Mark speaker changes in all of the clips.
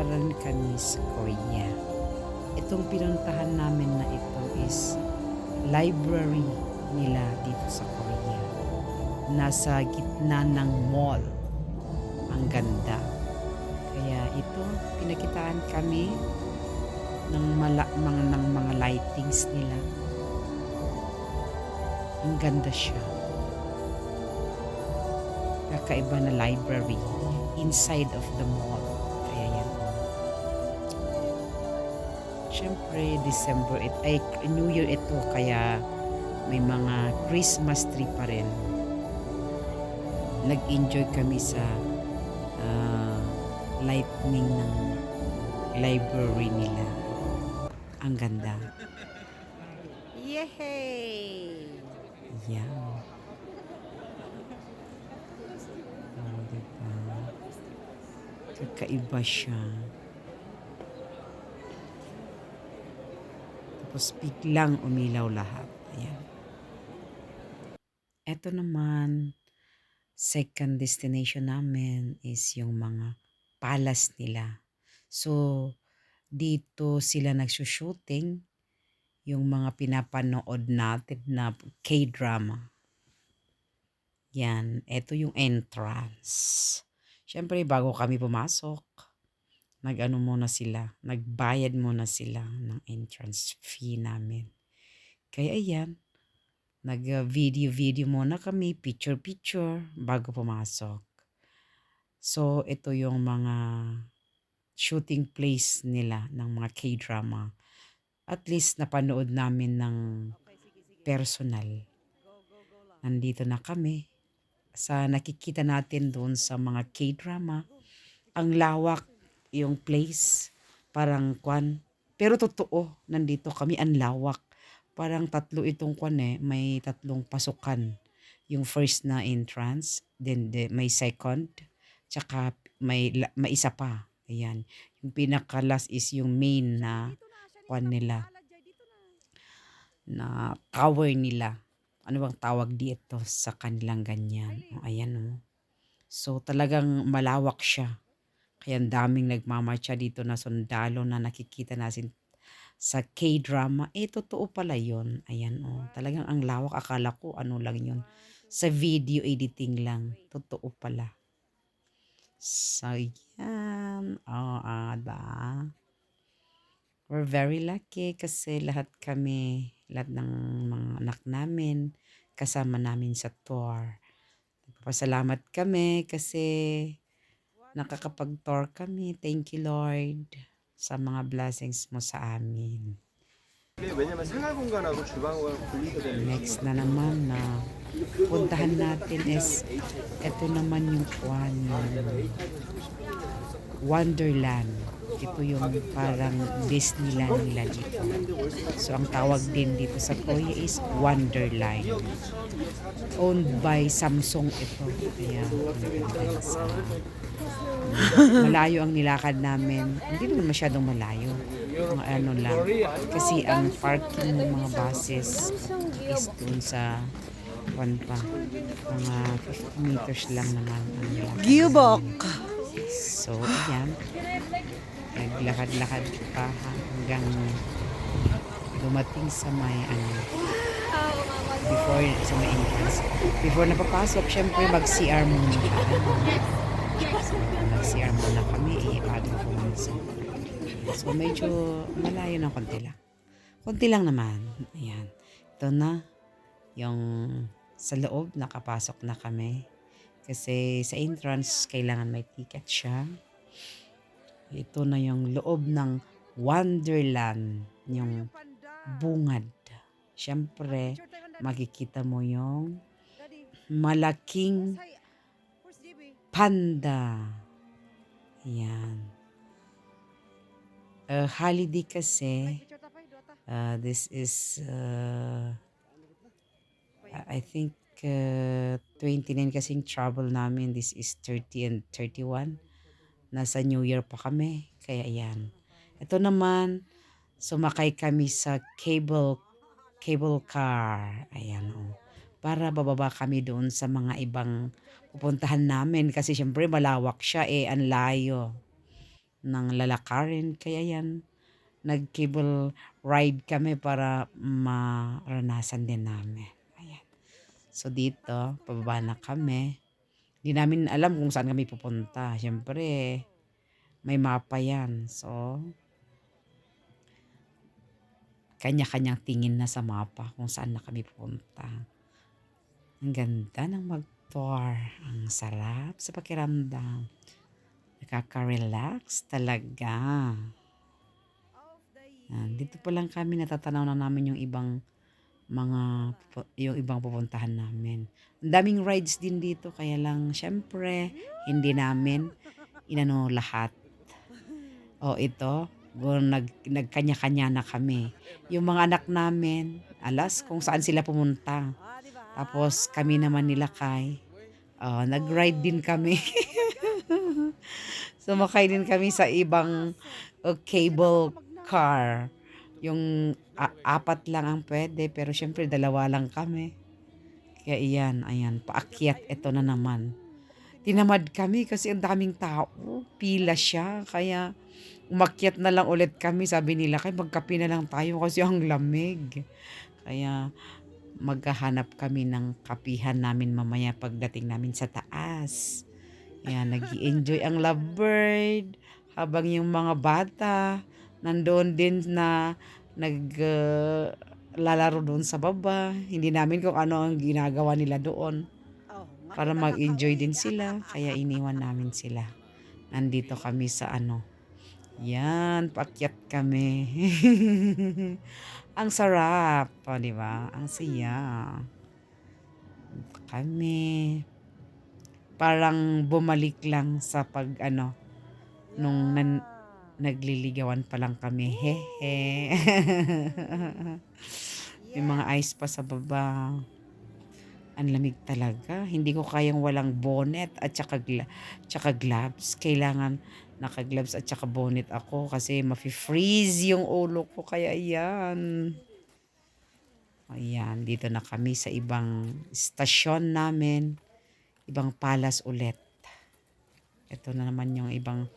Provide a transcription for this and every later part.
Speaker 1: nagsasyalan kami sa Korea. Itong pinuntahan namin na ito is library nila dito sa Korea. Nasa gitna ng mall. Ang ganda. Kaya ito, pinakitaan kami ng mga lightings nila. Ang ganda siya. Kakaiba na library inside of the mall. Kaya yan. Siyempre, December, New Year ito, kaya may mga Christmas tree pa rin. Nag-enjoy kami sa lightning ng library nila. Ang ganda. Yehey! Yan. Oh, diba? Kakaiba siya. Tapos biglang umilaw lahat. Ayan. Eto naman, second destination namin is yung mga palace nila. So, dito sila nagsushooting yung mga pinapanood natin na K-drama. Yan, eto yung entrance. Siyempre, bago kami pumasok, nagbayad muna sila ng entrance fee namin. Kaya ayan, nag-video muna kami, picture bago pumasok. So, ito yung mga shooting place nila ng mga K-drama. At least napanood namin ng personal. Nandito na kami sa nakikita natin doon sa mga K-drama. Ang lawak yung place, parang pero totoo, nandito kami, ang lawak. Parang tatlo itong may tatlong pasukan. Yung first na entrance, then may second, tsaka may isa pa. Ayan. Yung pinaka-last is yung main na nila, na tower nila. Ano bang tawag dito sa kanilang ganyan? Ayan o. So talagang malawak siya. Kaya ang daming nagmamarcha dito na sundalo na nakikita natin sa K-drama. Totoo pala yun. Ayan o. Talagang ang lawak. Akala ko ano lang yun. Sa video editing lang. Totoo pala. So yan. Ba? We're very lucky kasi lahat ng mga anak namin, kasama namin sa tour. Nagpapasalamat kami kasi nakakapag-tour kami. Thank you, Lord, sa mga blessings mo sa amin. Next na naman na puntahan natin is ito naman yung Wonderland. Ito yung parang Disneyland nila dito. So, ang tawag din dito sa Korea is Wonderland. Owned by Samsung ito. Kaya, malayo ang nilakad namin. Hindi naman masyadong malayo. Mga ano lang. Kasi ang parking ng mga buses is dun sa mga 50 meters lang naman ang nilakad. Giyubok! So, ayan. Naglakad-lakad pa hanggang dumating sa may sa may entrance. Before na papasok, syempre mag-CR muna. So, nag-CR muna kami, bago pumasok. So, medyo malayo na konti lang. Konti lang naman. Ayan. Ito na yung sa loob, nakapasok na kami. Kasi sa entrance, kailangan may ticket siya. Ito na yung loob ng Wonderland, yung bungad. Siyempre, makikita mo yung malaking panda. Yan. Holiday kasi, this is, I think, 29 kasing travel namin. This is 30 and 31. Nasa New Year pa kami. Kaya ayan. Ito naman, sumakay kami sa cable car. Ayan o. Para bababa kami doon sa mga ibang pupuntahan namin. Kasi syempre malawak siya ang layo. ng lalakarin. Kaya yan, nag-cable ride kami para maranasan din namin. Ayan. So dito, pababa na kami. Hindi namin alam kung saan kami pupunta. Siyempre, may mapa yan. So, kanya-kanyang tingin na sa mapa kung saan na kami pupunta. Ang ganda ng mag-tour. Ang sarap sa pakiramdam. Nakaka-relax talaga. Dito pa lang kami natatanaw na namin yung ibang yung ibang pupuntahan namin. Ang daming rides din dito kaya lang syempre hindi namin inano lahat. O ito, nagkanya-kanya na kami. Yung mga anak namin, alas kung saan sila pumunta. Tapos kami naman nila kay, nag-ride din kami. Sumakay din kami sa ibang cable car. Yung apat lang ang pwede pero syempre dalawa lang kami. Kaya iyan, ayan, paakyat ito na naman. Tinamad kami kasi ang daming tao, pila siya. Kaya umakyat na lang ulit kami. Sabi nila, kay magkape na lang tayo kasi ang lamig. Kaya maghahanap kami ng kapihan namin mamaya pagdating namin sa taas. Ayan, nag-enjoy ang lovebird. Habang yung mga bata, nandoon din na lalaro doon sa baba. Hindi namin kung ano ang ginagawa nila doon. Para mag-enjoy din sila. Kaya iniwan namin sila. Nandito kami sa yan, paakyat kami. Ang sarap, di ba? Ang saya. Kami. Parang bumalik lang sa nung nagliligawan pa lang kami. Hehe. May mga ice pa sa baba. Ang lamig talaga. Hindi ko kayang walang bonnet at tsaka gloves. Kailangan naka-gloves at tsaka bonnet ako kasi mafi-freeze yung ulo ko. Kaya ayan. Ayan, dito na kami sa ibang stasyon namin. Ibang palace ulit. Ito na naman yung ibang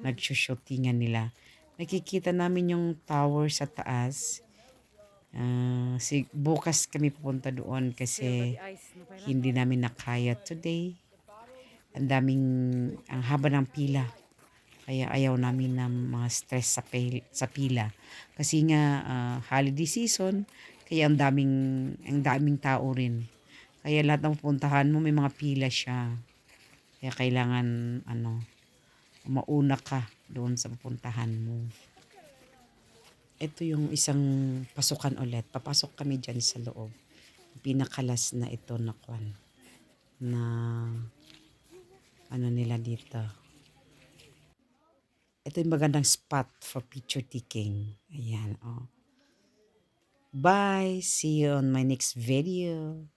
Speaker 1: nagsushootingan nila. Nakikita namin yung tower sa taas. Bukas kami pupunta doon kasi hindi namin nakaya today. Ang haba ng pila. Kaya ayaw namin ng mga stress sa pila. Kasi nga holiday season, kaya ang daming tao rin. Kaya lahat ng pupuntahan mo may mga pila siya. Kaya kailangan mauna ka doon sa pupuntahan mo. Ito yung isang pasukan ulit. Papasok kami dyan sa loob. Pinakalas na ito na nila dito. Ito yung magandang spot for picture taking. Ayan, Bye! See you on my next video.